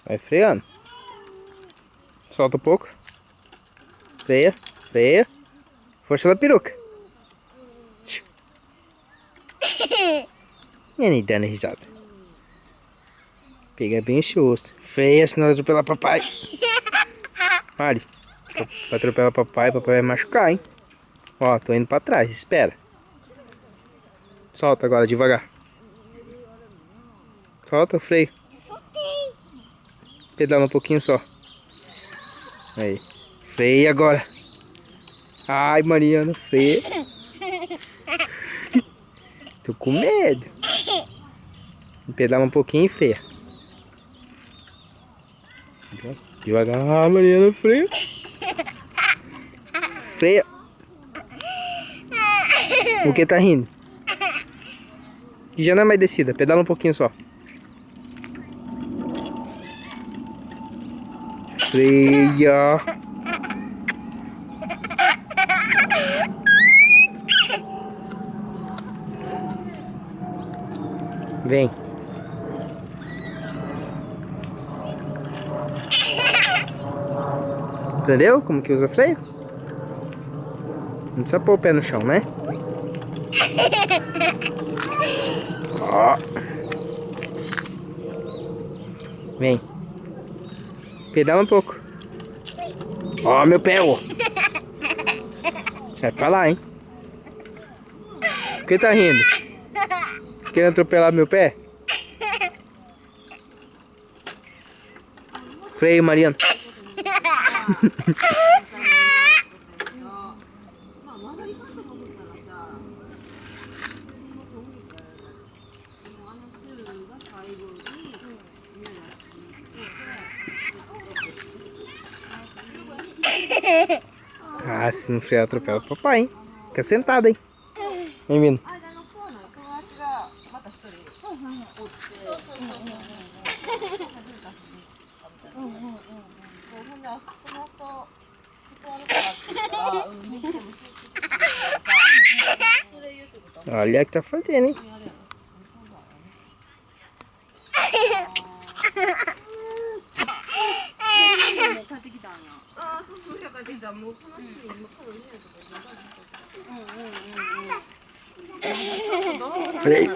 Vai freando. Solta um pouco. Freia, freia. Força da peruca. E nem dando risada. Pega bem esse osso. Freia, senão vai atropelar papai. Pare. Vai atropelar papai vai machucar, hein? Ó, tô indo pra trás, espera. Solta agora, devagar. Solta o freio. Soltei. Pedala um pouquinho só. Aí. Freia agora. Ai, Mariana, freia. Tô com medo. Pedala um pouquinho e freia. Devagar, Mariana, freia. Freia. O que tá rindo? Que já não é mais descida, pedala um pouquinho só. Freia. Vem. Entendeu como que usa freio? Não precisa pôr o pé no chão, né? Ó. Vem. Pedala um pouco. Ó, meu pé, ó. Sai pra lá, hein? Por que tá rindo? Querendo atropelar meu pé? Freio, Mariana. Ah, se não frear, atropela o papai, hein? Fica sentado, hein? Vem vindo. Olha o que tá fazendo, hein? Freio.